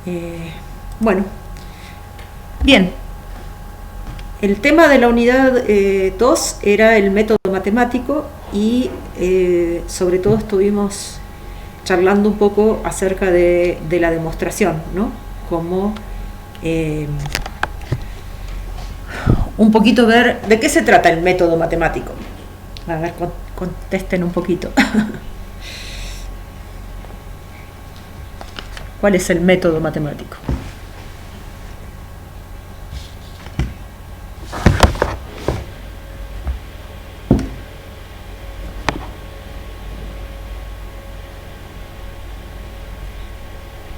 Eh, bueno, bien. El tema de la unidad 2 era el método matemático y sobre todo estuvimos charlando un poco acerca de la demostración, ¿no? Como eh, un poquito ver de qué se trata el método matemático. A ver, contesten un poquito. ¿Cuál es el método matemático?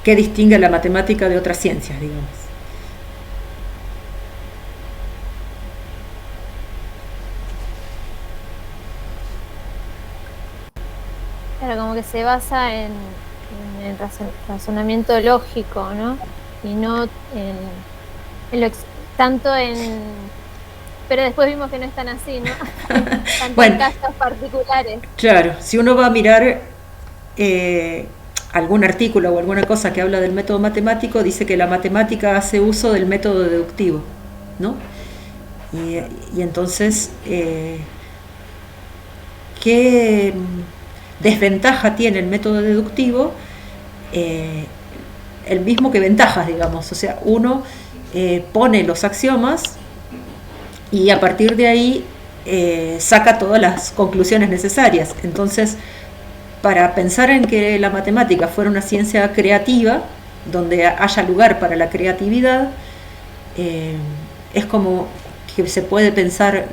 ¿Qué distingue a la matemática de otras ciencias, digamos? Claro, como que se basa en el razonamiento lógico, ¿no? Y no tanto en... Pero después vimos que no es tan así, ¿no? Tanto en Bueno, casos particulares. claro, si uno va a mirar eh, algún artículo o alguna cosa que habla del método matemático, dice que la matemática hace uso del método deductivo, ¿no? Y entonces, ¿qué desventaja tiene el método deductivo? Eh, el mismo que ventajas, digamos. O sea, uno pone los axiomas y a partir de ahí saca todas las conclusiones necesarias. Entonces, para pensar en que la matemática fuera una ciencia creativa, donde haya lugar para la creatividad, es como que se puede pensar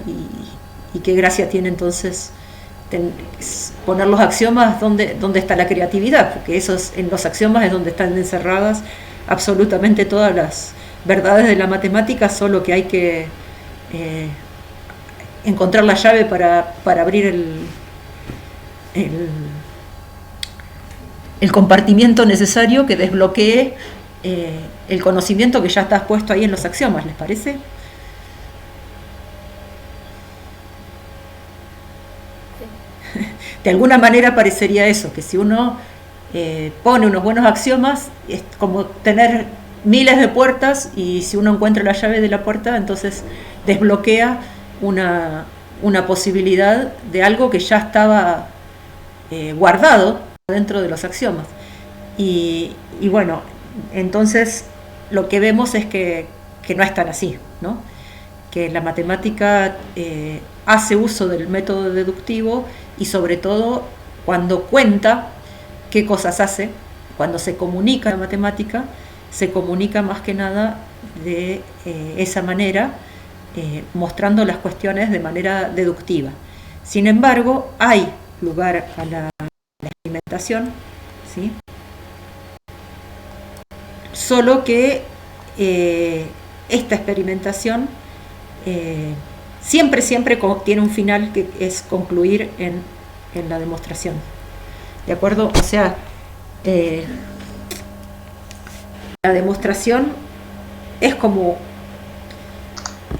y qué gracia tiene entonces poner los axiomas donde está la creatividad, porque en los axiomas es donde están encerradas absolutamente todas las verdades de la matemática, solo que hay que eh, encontrar la llave para abrir el, el compartimiento necesario que desbloquee el conocimiento que ya está puesto ahí en los axiomas, ¿les parece? Sí. De alguna manera parecería eso, que si uno pone unos buenos axiomas, es como tener miles de puertas y si uno encuentra la llave de la puerta, entonces desbloquea una posibilidad de algo que ya estaba guardado dentro de los axiomas. Y bueno, entonces lo que vemos es que no es tan así, ¿no? Que la matemática hace uso del método deductivo y sobre todo cuando cuenta qué cosas hace, cuando se comunica la matemática, se comunica más que nada de esa manera, mostrando las cuestiones de manera deductiva. Sin embargo, hay lugar a la experimentación, ¿sí? Solo que esta experimentación siempre tiene un final que es concluir en la demostración. ¿De acuerdo? O sea, la demostración es como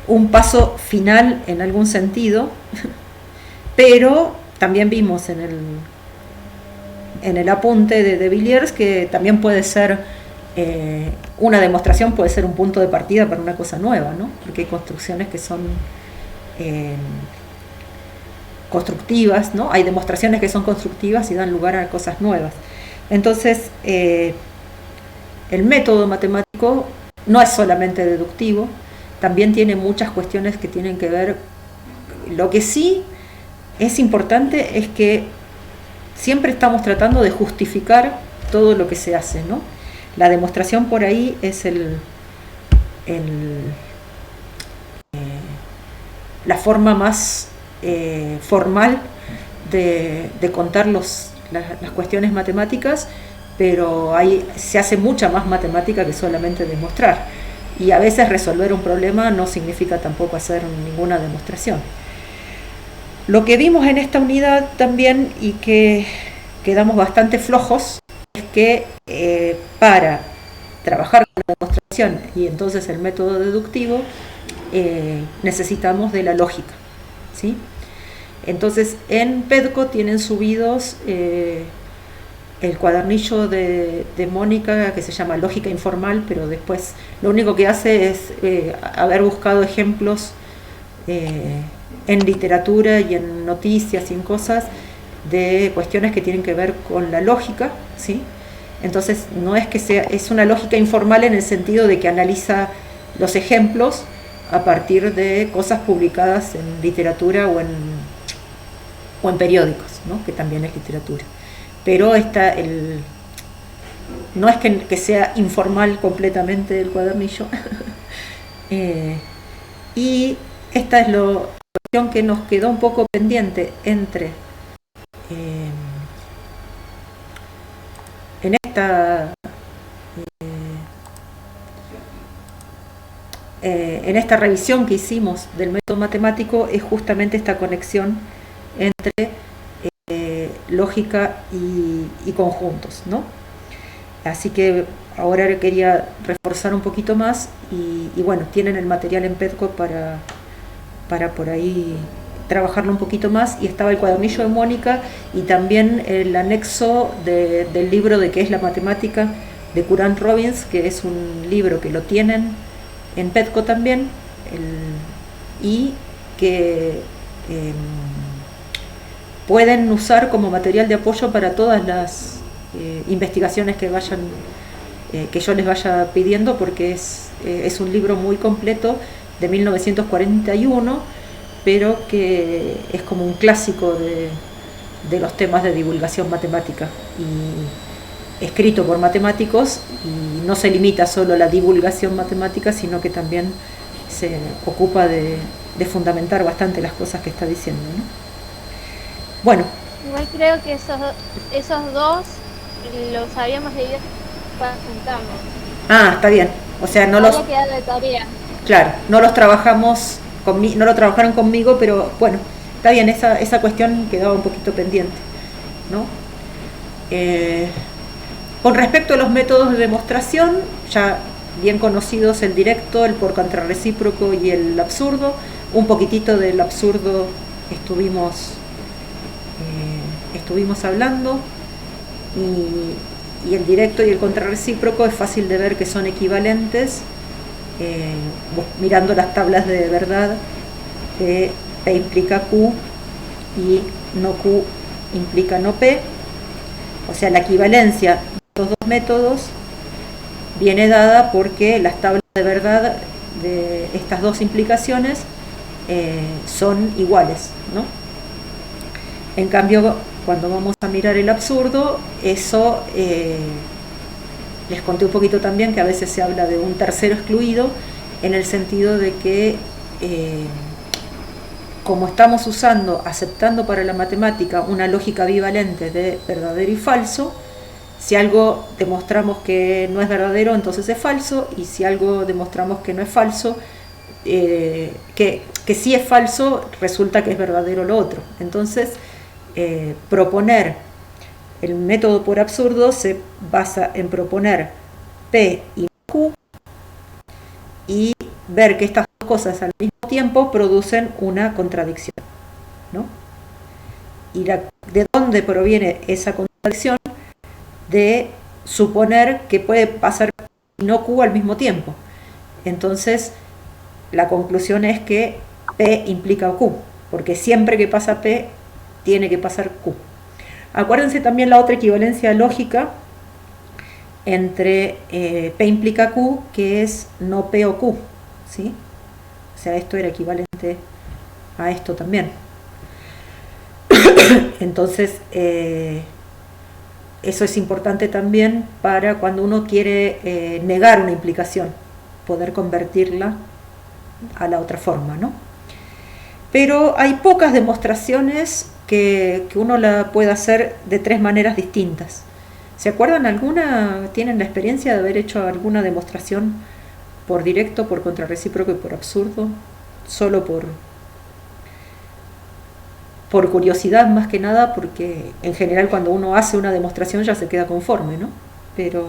un paso final en algún sentido, pero también vimos en el apunte de Villiers que también puede ser una demostración, puede ser un punto de partida para una cosa nueva, ¿no? Porque hay construcciones que son eh, constructivas, ¿no? Hay demostraciones que son constructivas y dan lugar a cosas nuevas. Entonces, el método matemático no es solamente deductivo, también tiene muchas cuestiones que tienen que ver. Lo que sí es importante es que siempre estamos tratando de justificar todo lo que se hace, ¿no? La demostración por ahí es la forma más formal de contar las cuestiones matemáticas, pero se hace mucha más matemática que solamente demostrar. Y a veces resolver un problema no significa tampoco hacer ninguna demostración. Lo que vimos en esta unidad también y que quedamos bastante flojos es que para trabajar con la demostración y entonces el método deductivo necesitamos de la lógica, ¿sí? Entonces en PEDCO tienen subidos el cuadernillo de Mónica, que se llama Lógica Informal, pero después lo único que hace es haber buscado ejemplos en literatura y en noticias y en cosas de cuestiones que tienen que ver con la lógica, ¿sí? Entonces no es que sea, es una lógica informal en el sentido de que analiza los ejemplos a partir de cosas publicadas en literatura o en periódicos, ¿no? Que también es literatura. Pero no es que sea informal completamente el cuadernillo. Y esta es la cuestión que nos quedó un poco pendiente entre en esta revisión que hicimos del método matemático, es justamente esta conexión entre lógica y conjuntos, ¿no? Así que ahora quería reforzar un poquito más y bueno, tienen el material en Petco para por ahí trabajarlo un poquito más, y estaba el cuadernillo de Mónica y también el anexo del libro de qué es la matemática de Courant Robbins, que es un libro que lo tienen en Petco también, y que pueden usar como material de apoyo para todas las investigaciones que vayan que yo les vaya pidiendo, porque es un libro muy completo de 1941, pero que es como un clásico de los temas de divulgación matemática, y escrito por matemáticos, y no se limita solo a la divulgación matemática, sino que también se ocupa de fundamentar bastante las cosas que está diciendo, ¿no? Bueno. Igual creo que esos dos los habíamos leído para juntarnos. Ah, está bien. O sea, no los... quedado de tarea. Claro, no los trabajamos no lo trabajaron conmigo, pero bueno, está bien, esa cuestión quedaba un poquito pendiente, ¿no? Con respecto a los métodos de demostración, ya bien conocidos, el directo, el por contrarrecíproco y el absurdo. Un poquitito del absurdo estuvimos hablando, y el directo y el contrarrecíproco es fácil de ver que son equivalentes mirando las tablas de verdad de P implica Q y no Q implica no P. O sea, la equivalencia de estos dos métodos viene dada porque las tablas de verdad de estas dos implicaciones son iguales, ¿no? En cambio, cuando vamos a mirar el absurdo, eso les conté un poquito también que a veces se habla de un tercero excluido, en el sentido de que como estamos aceptando para la matemática una lógica bivalente de verdadero y falso, si algo demostramos que no es verdadero, entonces es falso, y si algo demostramos que no es falso, que sí es falso, resulta que es verdadero lo otro. Entonces, proponer el método por absurdo se basa en proponer P y Q y ver que estas dos cosas al mismo tiempo producen una contradicción, ¿no? ¿Y de dónde proviene esa contradicción? De suponer que puede pasar P y no Q al mismo tiempo. Entonces, la conclusión es que P implica Q, porque siempre que pasa P, tiene que pasar Q. Acuérdense también la otra equivalencia lógica entre P implica Q, que es no P o Q, ¿sí? O sea, esto era equivalente a esto también. Entonces, eso es importante también para cuando uno quiere negar una implicación, poder convertirla a la otra forma, ¿no? Pero hay pocas demostraciones que uno la puede hacer de tres maneras distintas. ¿Se acuerdan alguna? ¿Tienen la experiencia de haber hecho alguna demostración por directo, por contrarrecíproco y por absurdo? Solo por curiosidad más que nada, porque en general cuando uno hace una demostración ya se queda conforme, ¿no? Pero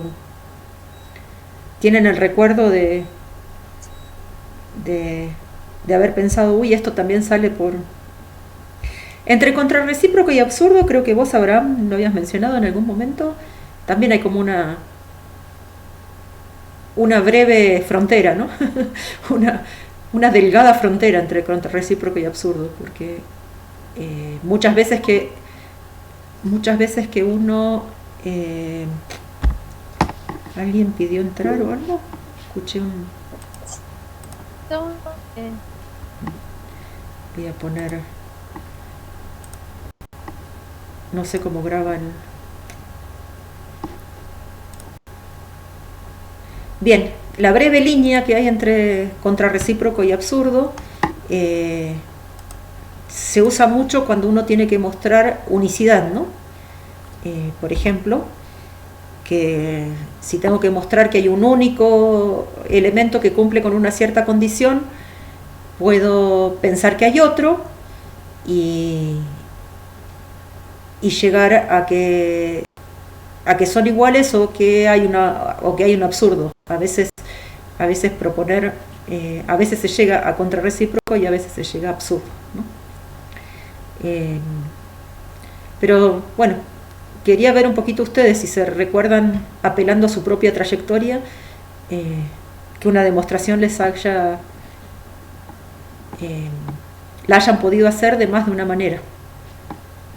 tienen el recuerdo de haber pensado, uy, esto también sale por... Entre contrarrecíproco y absurdo, creo que vos, Abraham, lo habías mencionado en algún momento, también hay como una breve frontera, ¿no? una, una delgada frontera entre contrarrecíproco y absurdo, porque muchas veces que uno... ¿Alguien pidió entrar o algo? Escuché un... Voy a poner... No sé cómo graban. Bien, la breve línea que hay entre contrarrecíproco y absurdo se usa mucho cuando uno tiene que mostrar unicidad, ¿no? Por ejemplo, que si tengo que mostrar que hay un único elemento que cumple con una cierta condición, puedo pensar que hay otro y llegar a que son iguales o que hay un absurdo. A veces proponer, a veces se llega a contrarrecíproco y a veces se llega a absurdo, ¿no? Pero bueno, quería ver un poquito ustedes si se recuerdan, apelando a su propia trayectoria, que una demostración la hayan podido hacer de más de una manera,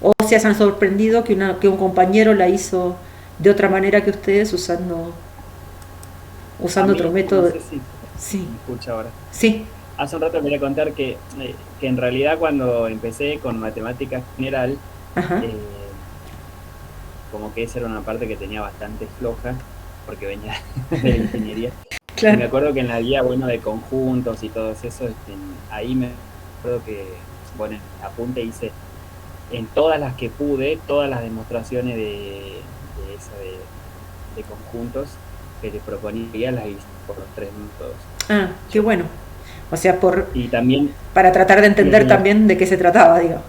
o se hayan sorprendido que un compañero la hizo de otra manera que ustedes usando otro método. No sé si Sí. me escucha ahora. Sí. Hace un rato quería contar que en realidad cuando empecé con matemática general, como que esa era una parte que tenía bastante floja, porque venía de la ingeniería. Claro. Y me acuerdo que en la guía, de conjuntos y todo eso, ahí me acuerdo que, en el apunte hice, en todas las que pude, todas las demostraciones de conjuntos que te proponía las hice por los 3 métodos. Ah, qué bueno. O sea, y también para tratar de entender también de qué se trataba, digo.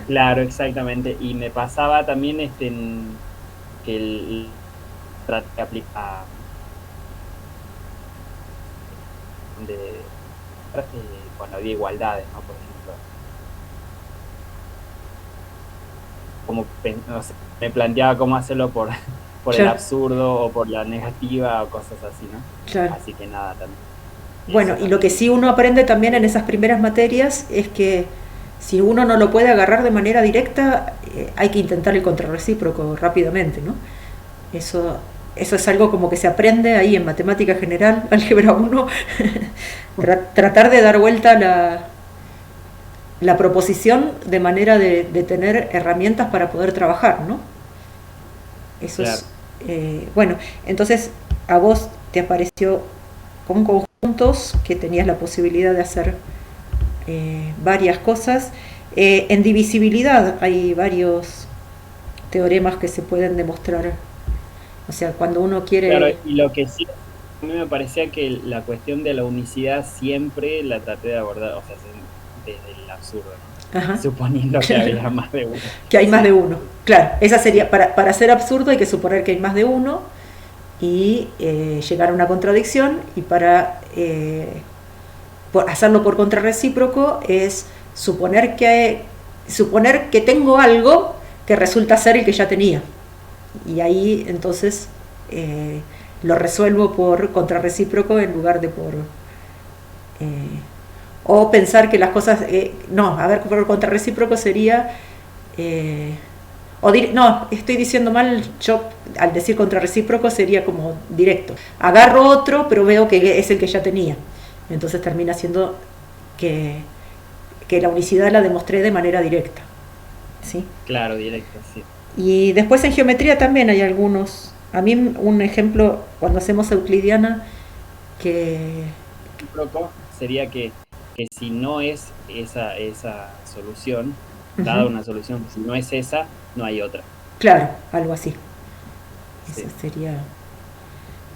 Claro, exactamente. Y me pasaba también que el traté de aplicar cuando había igualdades, ¿no? Por ejemplo, como me planteaba cómo hacerlo por claro, el absurdo o por la negativa o cosas así, ¿no? Claro. Así que nada, también. Bueno, y lo que sí uno aprende también en esas primeras materias es que si uno no lo puede agarrar de manera directa, hay que intentar el contrarrecíproco rápidamente, ¿no? Eso es algo como que se aprende ahí en matemática general, álgebra 1, tratar de dar vuelta la proposición de manera de tener herramientas para poder trabajar, ¿no? Eso claro. Bueno, entonces a vos te apareció con conjuntos que tenías la posibilidad de hacer varias cosas. En divisibilidad hay varios teoremas que se pueden demostrar. O sea, cuando uno quiere... Claro, y lo que sí, a mí me parecía que la cuestión de la unicidad siempre la traté de abordar, o sea, desde el absurdo, ¿no? Ajá. Suponiendo que había más de uno. Que hay más de uno, claro. Esa sería, para ser absurdo hay que suponer que hay más de uno y llegar a una contradicción, y para hacerlo por contrarrecíproco es suponer que tengo algo que resulta ser el que ya tenía, y ahí entonces lo resuelvo por contrarrecíproco en lugar de por o pensar que las cosas por contrarrecíproco sería no, estoy diciendo mal, yo al decir contrarrecíproco sería como directo, agarro otro pero veo que es el que ya tenía, entonces termina siendo que la unicidad la demostré de manera directa, ¿sí? Claro, directa, sí. Y después en geometría también hay algunos. A mí un ejemplo, cuando hacemos euclidiana, que... sería que si no es esa solución, dada una solución, si no es esa, no hay otra. Claro, algo así. Sí. Eso sería...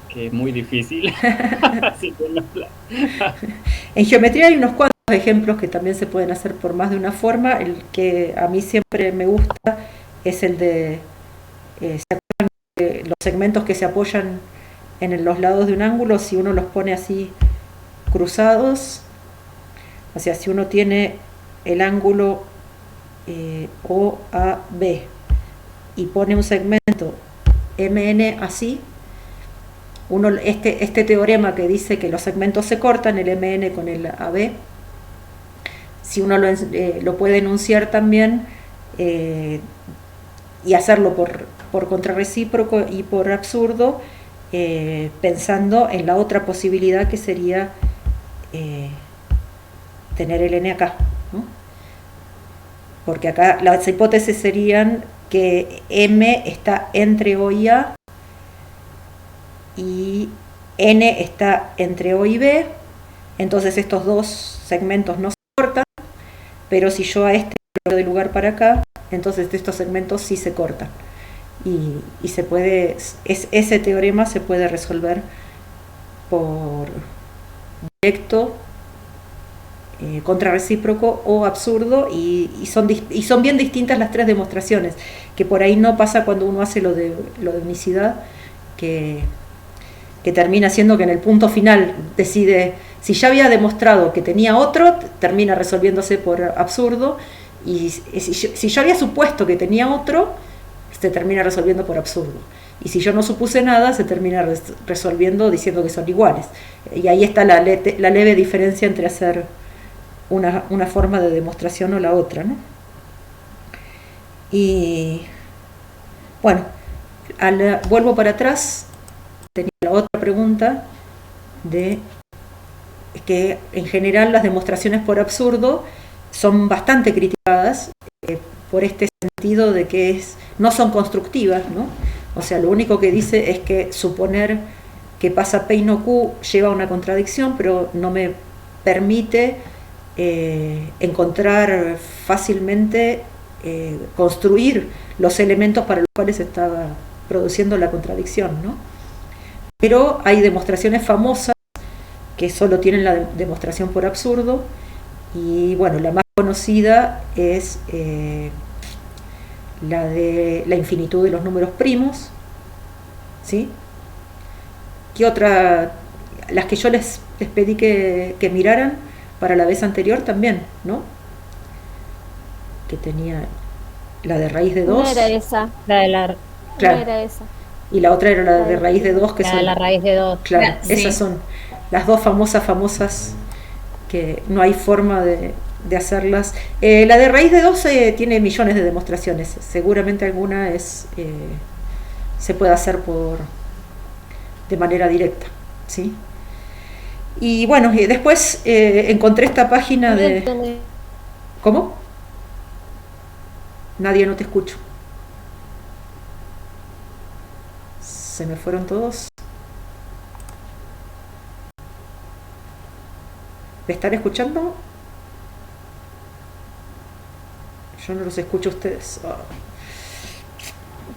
Que es muy difícil. Así que no. En geometría hay unos cuantos ejemplos que también se pueden hacer por más de una forma. El que a mí siempre me gusta es el de los segmentos que se apoyan en los lados de un ángulo, si uno los pone así cruzados, o sea, si uno tiene el ángulo OAB y pone un segmento MN así, este teorema que dice que los segmentos se cortan, el MN con el AB, si uno lo puede enunciar también y hacerlo por contrarrecíproco y por absurdo, pensando en la otra posibilidad que sería tener el N acá, ¿no? Porque acá las hipótesis serían que M está entre O y A y N está entre O y B, entonces estos dos segmentos no se cortan, pero si yo a este le doy lugar para acá, entonces estos segmentos sí se cortan. Y se puede, ese teorema se puede resolver por directo, contrarrecíproco o absurdo, y son bien distintas las tres demostraciones, que por ahí no pasa cuando uno hace lo de unicidad, que termina siendo que en el punto final decide, si ya había demostrado que tenía otro, termina resolviéndose por absurdo, y si yo había supuesto que tenía otro, se termina resolviendo por absurdo. Y si yo no supuse nada, se termina resolviendo diciendo que son iguales. Y ahí está la leve diferencia entre hacer una forma de demostración o la otra, ¿no? Y bueno, vuelvo para atrás. Tenía la otra pregunta de que en general las demostraciones por absurdo son bastante criticadas por este sentido de que no son constructivas, ¿no? O sea, lo único que dice es que suponer que pasa P y no Q lleva a una contradicción, pero no me permite encontrar fácilmente, construir los elementos para los cuales se estaba produciendo la contradicción, ¿no? Pero hay demostraciones famosas que solo tienen la demostración por absurdo, y bueno, la más conocida es la de la infinitud de los números primos, ¿sí? ¿Qué otra? Las que yo les pedí que miraran para la vez anterior también, ¿no? Que tenía la de raíz de 2. No era esa. Claro. No era esa. Y la otra era la de raíz de 2, que son la raíz de 2. Claro, sí. Esas son las dos famosas que no hay forma de hacerlas. La de raíz de 2 tiene millones de demostraciones. Seguramente alguna se puede hacer de manera directa, ¿sí? Y bueno, después encontré esta página de... ¿Cómo? Nadia, no te escucho. Se me fueron todos. ¿Me están escuchando? Yo no los escucho a ustedes. Oh.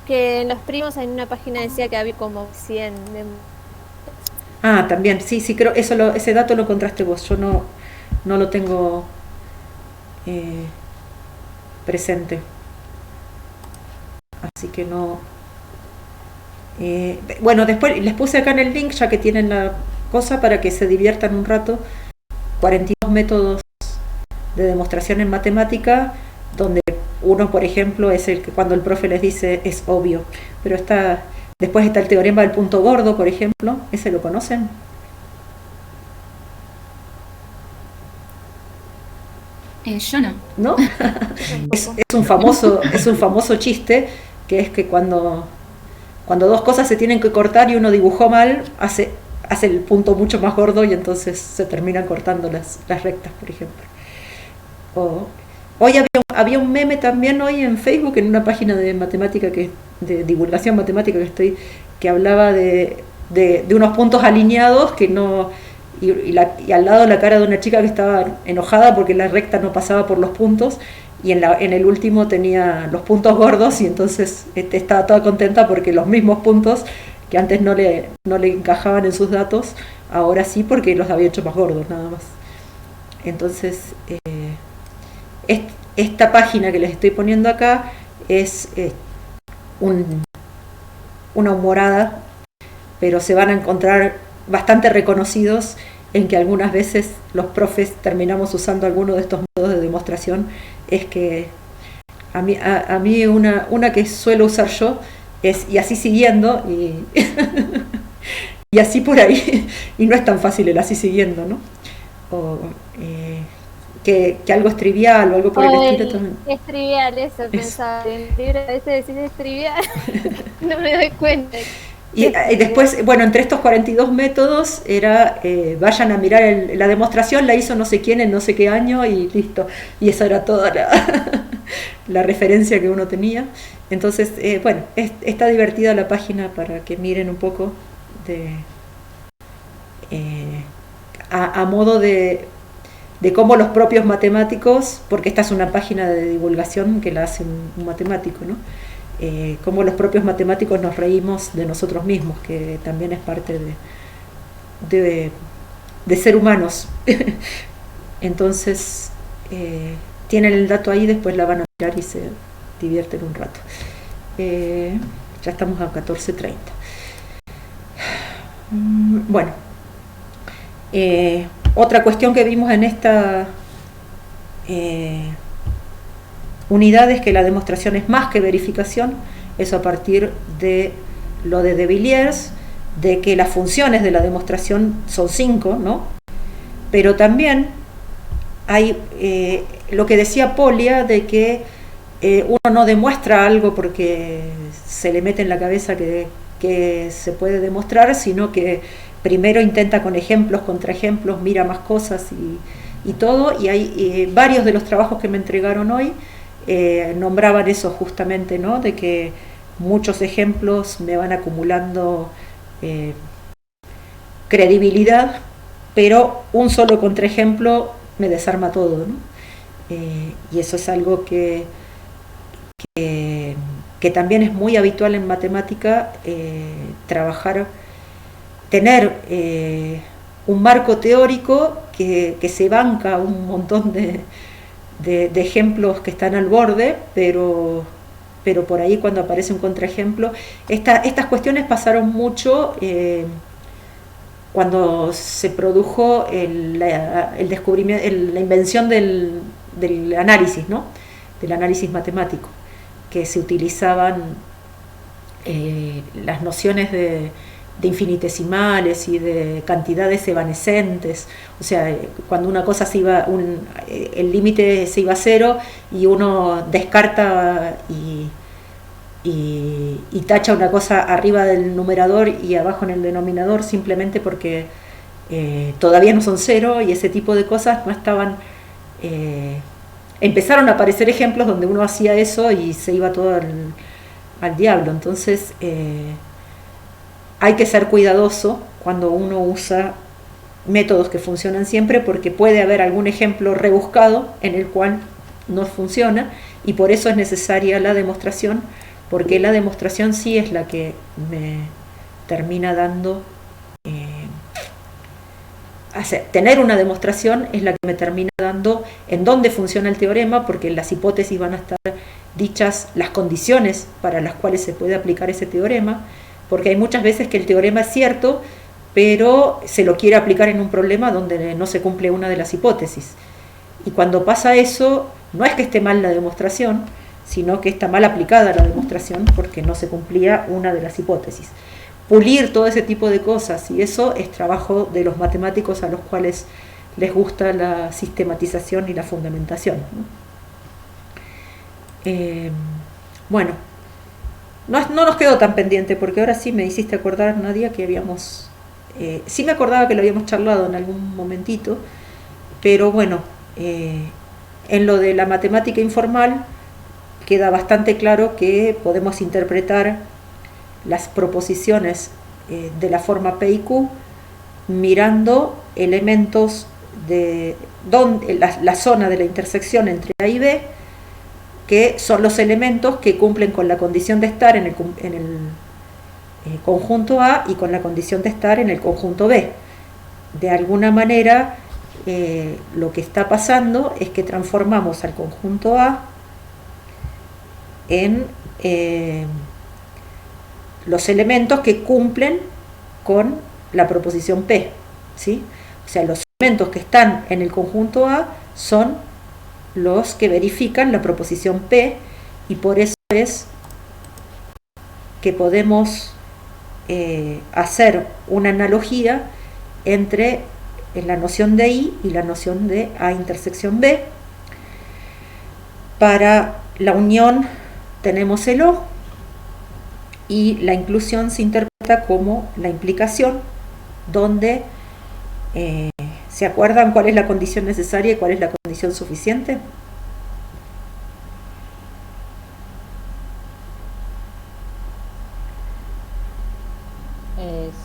Que en los primos en una página decía que había como 100 también, sí, creo ese dato lo encontraste vos. Yo no lo tengo presente. Así que no. Bueno, después les puse acá en el link, ya que tienen la cosa, para que se diviertan un rato. 42 métodos de demostración en matemática, donde uno, por ejemplo, es el que cuando el profe les dice es obvio, pero después está el teorema del punto gordo, por ejemplo. ¿Ese lo conocen? Yo no. ¿No? es un famoso chiste, que es que cuando dos cosas se tienen que cortar y uno dibujó mal, hace el punto mucho más gordo, y entonces se terminan cortando las rectas, por ejemplo. Hoy había un meme también hoy en Facebook, en una página de matemática, de divulgación matemática que hablaba de unos puntos alineados que no, y al lado la cara de una chica que estaba enojada porque la recta no pasaba por los puntos, y en el último tenía los puntos gordos, y entonces estaba toda contenta porque los mismos puntos que antes no le encajaban en sus datos, ahora sí, porque los había hecho más gordos, nada más. Entonces, esta página que les estoy poniendo acá es una humorada, pero se van a encontrar bastante reconocidos en que algunas veces los profes terminamos usando alguno de estos métodos de demostración. Es que A mí una que suelo usar yo es y así siguiendo y así por ahí, y no es tan fácil el así siguiendo, ¿no? O, que algo es trivial o algo por el estilo también. Es trivial eso, pensaba. En el libro a veces decís es trivial, no me doy cuenta. Y después, bueno, entre estos 42 métodos era, vayan a mirar la demostración, la hizo no sé quién en no sé qué año y listo. Y esa era toda la referencia que uno tenía. Entonces, bueno, está divertida la página para que miren un poco a modo de cómo los propios matemáticos, porque esta es una página de divulgación que la hace un matemático, ¿no? Cómo los propios matemáticos nos reímos de nosotros mismos, que también es parte de ser humanos. Entonces, tienen el dato ahí, después la van a mirar y se divierten un rato. Ya estamos a 14:30. Bueno, otra cuestión que vimos en esta unidad es que la demostración es más que verificación, eso a partir de lo de Villiers, de que las funciones de la demostración son 5, ¿no? Pero también hay lo que decía Polya, de que uno no demuestra algo porque se le mete en la cabeza que se puede demostrar, sino que primero intenta con ejemplos, contraejemplos, mira más cosas y todo, y hay varios de los trabajos que me entregaron hoy nombraban eso justamente, ¿no? De que muchos ejemplos me van acumulando credibilidad, pero un solo contraejemplo me desarma todo, ¿no? Y eso es algo que también es muy habitual en matemática, trabajar, tener un marco teórico que se banca un montón de ejemplos que están al borde, pero por ahí cuando aparece un contraejemplo, estas cuestiones pasaron mucho cuando se produjo el descubrimiento, la invención del análisis, ¿no? Del análisis matemático, que se utilizaban las nociones de infinitesimales y de cantidades evanescentes, o sea, cuando una cosa se iba, el límite se iba a cero y uno descarta y tacha una cosa arriba del numerador y abajo en el denominador simplemente porque todavía no son cero, y ese tipo de cosas no estaban. Empezaron a aparecer ejemplos donde uno hacía eso y se iba todo al diablo. Entonces hay que ser cuidadoso cuando uno usa métodos que funcionan siempre, porque puede haber algún ejemplo rebuscado en el cual no funciona, y por eso es necesaria la demostración, porque la demostración sí es la que me termina dando, tener una demostración es la que me termina dando en dónde funciona el teorema, porque en las hipótesis van a estar dichas las condiciones para las cuales se puede aplicar ese teorema, porque hay muchas veces que el teorema es cierto, pero se lo quiere aplicar en un problema donde no se cumple una de las hipótesis. Y cuando pasa eso, no es que esté mal la demostración, sino que está mal aplicada la demostración porque no se cumplía una de las hipótesis. Pulir todo ese tipo de cosas, y eso es trabajo de los matemáticos a los cuales les gusta la sistematización y la fundamentación, ¿no? Bueno, no nos quedó tan pendiente, porque ahora sí me hiciste acordar, Nadia, que habíamos... sí me acordaba que lo habíamos charlado en algún momentito, pero bueno, en lo de la matemática informal queda bastante claro que podemos interpretar las proposiciones de la forma P y Q mirando elementos de la zona de la intersección entre A y B, que son los elementos que cumplen con la condición de estar en el conjunto A y con la condición de estar en el conjunto B. De alguna manera, lo que está pasando es que transformamos al conjunto A en los elementos que cumplen con la proposición P, ¿sí? O sea, los elementos que están en el conjunto A son los que verifican la proposición P, y por eso es que podemos hacer una analogía entre la noción de I y la noción de A intersección B. Para la unión tenemos el O y la inclusión se interpreta como la implicación, donde ¿se acuerdan cuál es la condición necesaria y cuál es la condición suficiente?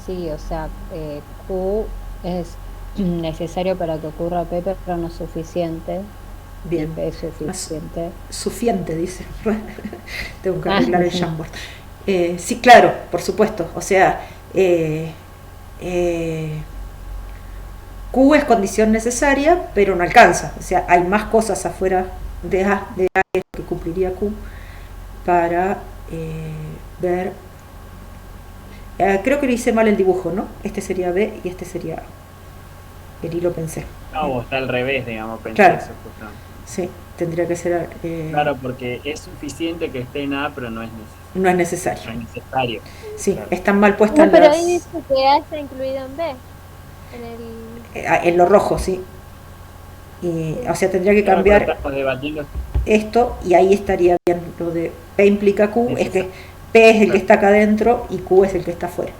Sí, o sea, Q es necesario para que ocurra P, pero no suficiente. Bien. P es suficiente. Suficiente, dice. Tengo que arreglar el Jamboard. Sí, claro, por supuesto. O sea, Q es condición necesaria, pero no alcanza. O sea, hay más cosas afuera de A que cumpliría Q para ver. Creo que lo hice mal el dibujo, ¿no? Este sería B y este sería A. El hilo pensé. No, está al revés, digamos, pensé claro. Eso justamente. Sí, tendría que ser... Claro, porque es suficiente que esté en A, pero no es necesario. No es necesario. No es necesario. Sí, claro. Están mal puestas no, pero ahí dice que A está incluido en B. En lo rojo, sí. Y, o sea, tendría que cambiar esto y ahí estaría bien. Lo de P implica Q, es que P es el que está acá adentro y Q es el que está afuera.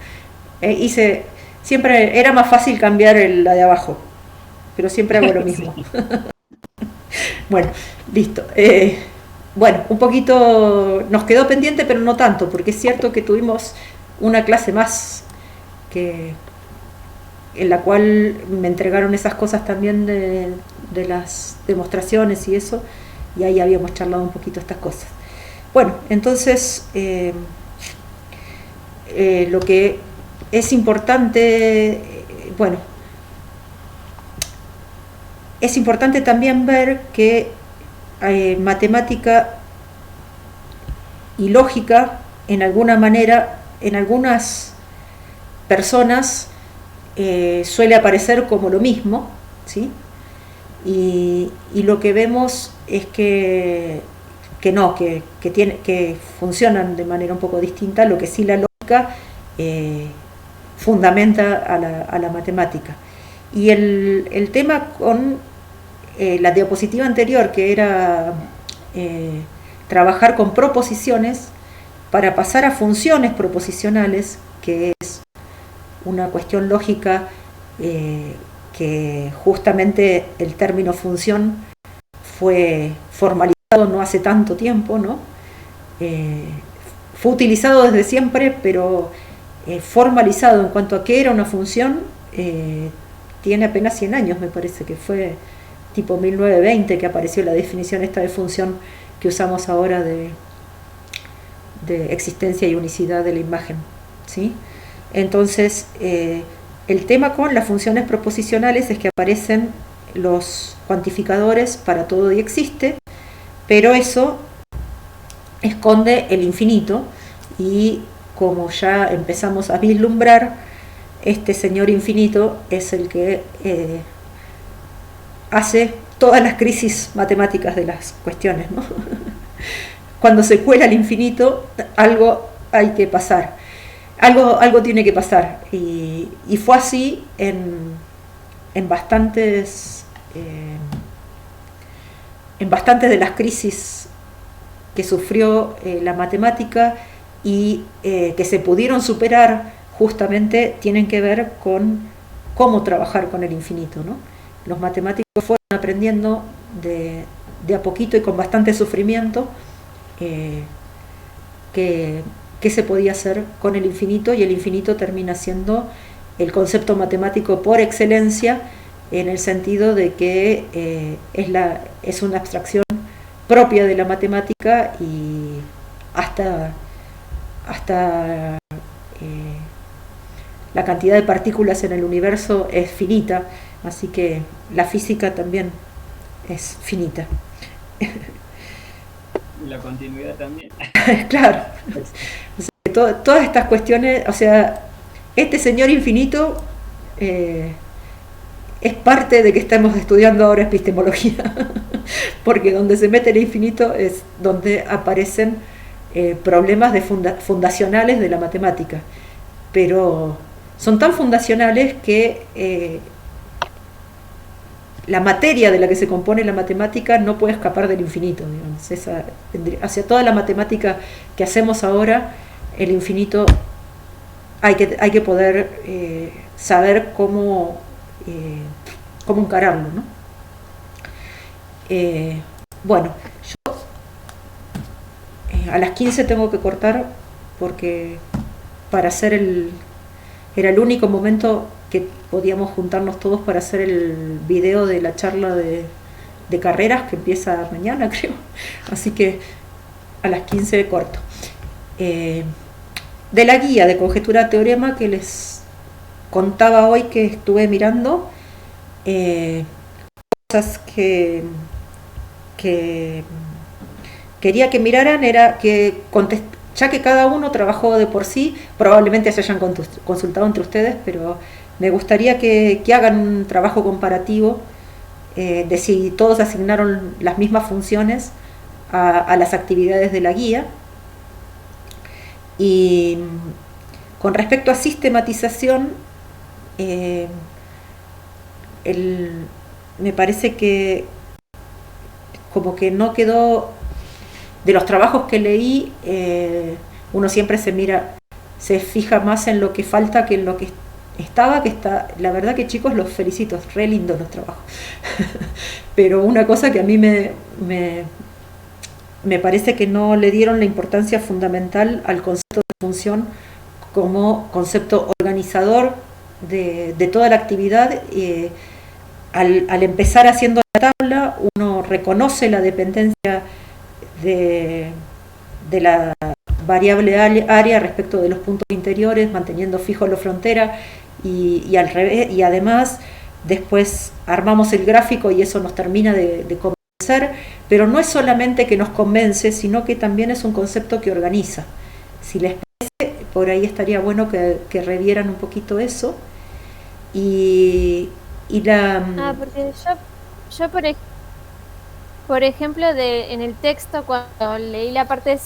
Siempre era más fácil cambiar la de abajo, pero siempre hago lo mismo. Bueno, listo. Bueno, un poquito nos quedó pendiente, pero no tanto, porque es cierto que tuvimos una clase más en la cual me entregaron esas cosas también de las demostraciones y eso, y ahí habíamos charlado un poquito estas cosas. Bueno, entonces lo que es importante, es importante también ver que matemática y lógica, en alguna manera, en algunas personas suele aparecer como lo mismo, ¿sí? Y lo que vemos es que funcionan de manera un poco distinta, lo que sí la lógica fundamenta a la matemática. Y el tema con la diapositiva anterior, que era trabajar con proposiciones para pasar a funciones proposicionales, que es una cuestión lógica que justamente el término función fue formalizado no hace tanto tiempo, ¿no? Fue utilizado desde siempre, pero formalizado en cuanto a qué era una función tiene apenas 100 años, me parece que fue tipo 1920 que apareció la definición esta de función que usamos ahora de existencia y unicidad de la imagen, ¿sí? Entonces, el tema con las funciones proposicionales es que aparecen los cuantificadores para todo y existe, pero eso esconde el infinito y como ya empezamos a vislumbrar, este señor infinito es el que hace todas las crisis matemáticas de las cuestiones, ¿no? Cuando se cuela el infinito, algo hay que pasar. Algo tiene que pasar y fue así en bastantes de las crisis que sufrió la matemática y que se pudieron superar justamente tienen que ver con cómo trabajar con el infinito, ¿no? Los matemáticos fueron aprendiendo de a poquito y con bastante sufrimiento qué se podía hacer con el infinito, y el infinito termina siendo el concepto matemático por excelencia, en el sentido de que es una abstracción propia de la matemática y hasta la cantidad de partículas en el universo es finita, así que la física también es finita. Y la continuidad también. Claro. O sea, todas estas cuestiones, o sea, este señor infinito es parte de que estamos estudiando ahora epistemología, porque donde se mete el infinito es donde aparecen problemas fundacionales de la matemática, pero son tan fundacionales que la materia de la que se compone la matemática no puede escapar del infinito, digamos. Hacia toda la matemática que hacemos ahora, el infinito hay que poder saber cómo encararlo, ¿no? Bueno, yo a las 15 tengo que cortar porque para hacer era el único momento que podíamos juntarnos todos para hacer el video de la charla de carreras que empieza mañana, creo. Así que a las 15 corto. De la guía de conjetura teorema que les contaba hoy que estuve mirando, cosas que quería que miraran era que ya que cada uno trabajó de por sí, probablemente se hayan consultado entre ustedes, pero me gustaría que hagan un trabajo comparativo de si todos asignaron las mismas funciones a las actividades de la guía. Y con respecto a sistematización, me parece que como que no quedó, de los trabajos que leí, uno siempre se fija más en lo que falta que en lo que está, la verdad que chicos, los felicito, es re lindos los trabajos. Pero una cosa que a mí me parece que no le dieron la importancia fundamental al concepto de función como concepto organizador de toda la actividad. Al empezar haciendo la tabla, uno reconoce la dependencia de la variable área respecto de los puntos interiores, manteniendo fijo la frontera, y al revés, y además después armamos el gráfico y eso nos termina de convencer, pero no es solamente que nos convence, sino que también es un concepto que organiza. Si les parece, por ahí estaría bueno que revieran un poquito eso. Porque yo por ejemplo, en el texto, cuando leí la parte de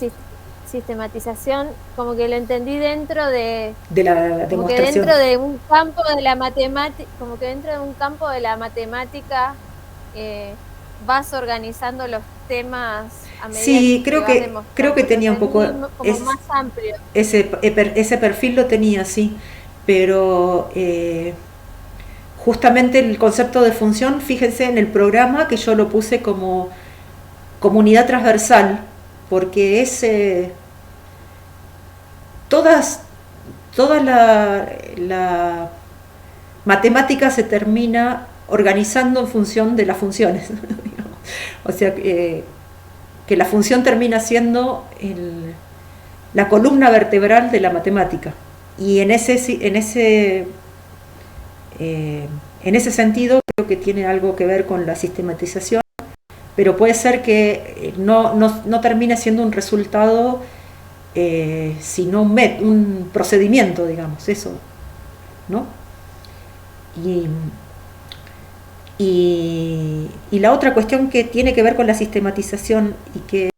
sistematización, como que lo entendí dentro de la demostración. Como que dentro de un campo de la matemática, vas organizando los temas a medida sí, que creo que tenía un poco más amplio. Ese perfil lo tenía, sí, pero justamente el concepto de función, fíjense en el programa que yo lo puse como unidad transversal, porque toda la matemática se termina organizando en función de las funciones. O sea, que la función termina siendo la columna vertebral de la matemática. Y en ese sentido creo que tiene algo que ver con la sistematización, pero puede ser que no termine siendo un resultado, sino un procedimiento, digamos, eso, ¿no? Y la otra cuestión que tiene que ver con la sistematización y que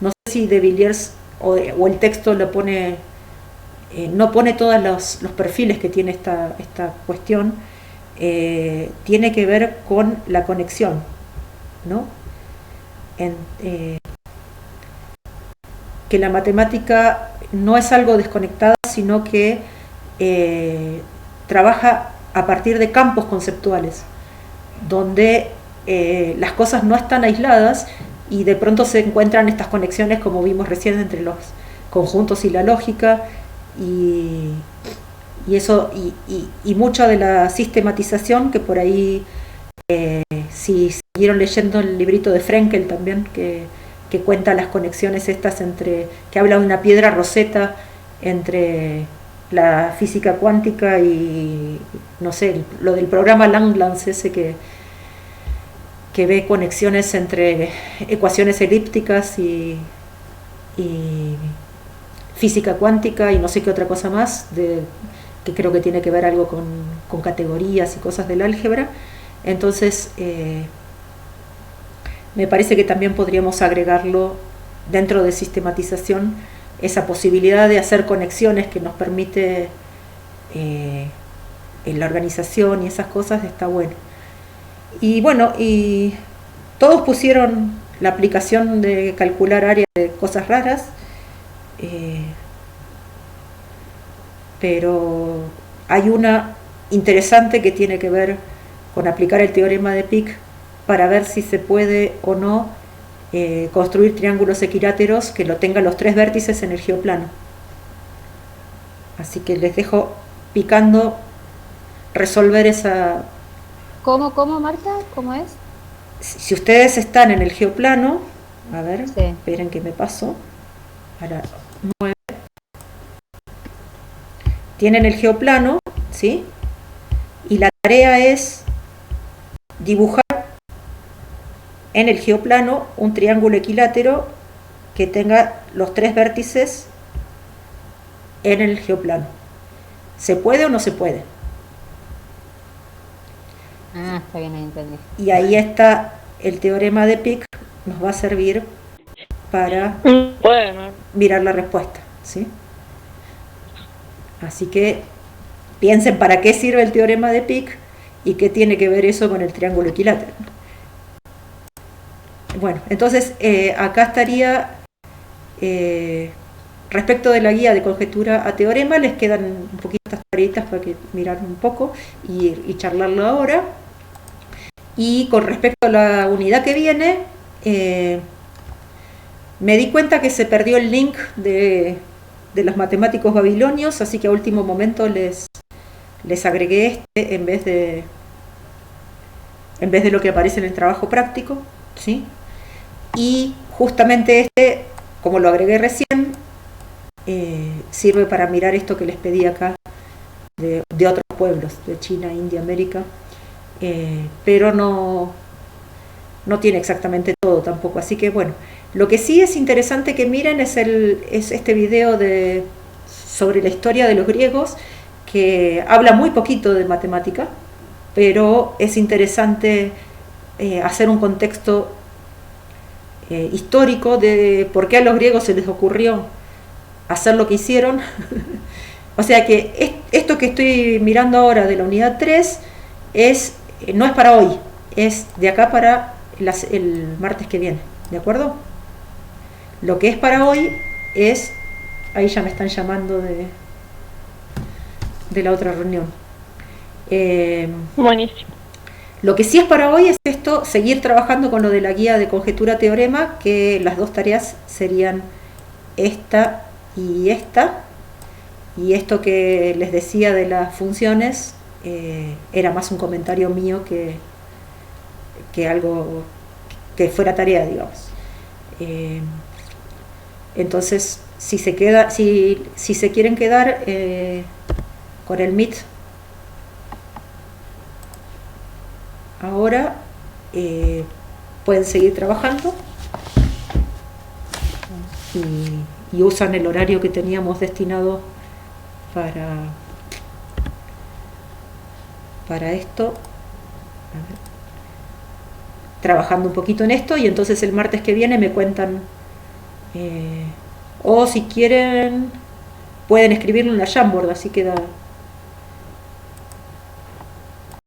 no sé si de Villiers o el texto lo pone, no pone todos los perfiles que tiene esta cuestión, tiene que ver con la conexión, ¿no? Que la matemática no es algo desconectado, sino que trabaja a partir de campos conceptuales, donde las cosas no están aisladas y de pronto se encuentran estas conexiones, como vimos recién, entre los conjuntos y la lógica, y eso, y mucha de la sistematización, que por ahí, si siguieron leyendo el librito de Frenkel también, que cuenta las conexiones estas que habla de una piedra roseta entre la física cuántica y, no sé, lo del programa Langlands ese que ve conexiones entre ecuaciones elípticas y física cuántica y no sé qué otra cosa más, que creo que tiene que ver algo con categorías y cosas del álgebra. Entonces, me parece que también podríamos agregarlo dentro de sistematización, esa posibilidad de hacer conexiones que nos permite en la organización y esas cosas, está bueno. Y bueno, y todos pusieron la aplicación de calcular áreas de cosas raras, pero hay una interesante que tiene que ver con aplicar el teorema de Pick para ver si se puede o no construir triángulos equiláteros que lo tengan los 3 vértices en el geoplano. Así que les dejo picando resolver esa... ¿Cómo, Marta? ¿Cómo es? Si ustedes están en el geoplano, a ver, sí. Esperen que me paso a la 9. Tienen el geoplano, ¿sí? Y la tarea es dibujar en el geoplano un triángulo equilátero que tenga los 3 vértices en el geoplano. ¿Se puede o no se puede? Ah, está bien, ahí entendí. Y ahí está el teorema de Pick, nos va a servir para mirar la respuesta, ¿sí? Así que piensen para qué sirve el teorema de Pick y qué tiene que ver eso con el triángulo equilátero. Bueno, entonces acá estaría, respecto de la guía de conjetura a teorema, les quedan un poquito estas tareitas para que mirar un poco y charlarlo ahora. Y con respecto a la unidad que viene, me di cuenta que se perdió el link de los matemáticos babilonios, así que a último momento les agregué este en vez de lo que aparece en el trabajo práctico, ¿sí? Y justamente este, como lo agregué recién, sirve para mirar esto que les pedí acá de otros pueblos, de China, India, América, pero no tiene exactamente todo tampoco. Así que bueno, lo que sí es interesante que miren es este video sobre la historia de los griegos, que habla muy poquito de matemática, pero es interesante hacer un contexto histórico de por qué a los griegos se les ocurrió hacer lo que hicieron. O sea que esto que estoy mirando ahora de la unidad 3 no es para hoy, es de acá para el martes que viene, ¿de acuerdo? Lo que es para hoy es, ahí ya me están llamando de la otra reunión. Buenísimo. Lo que sí es para hoy es esto, seguir trabajando con lo de la guía de conjetura teorema, que las 2 tareas serían esta, y esto que les decía de las funciones era más un comentario mío que algo que fuera tarea, digamos. Entonces, si se quieren quedar con el Meet ahora, pueden seguir trabajando y usan el horario que teníamos destinado para esto. A ver. Trabajando un poquito en esto, y entonces el martes que viene me cuentan, o si quieren pueden escribirlo en la Jamboard, así queda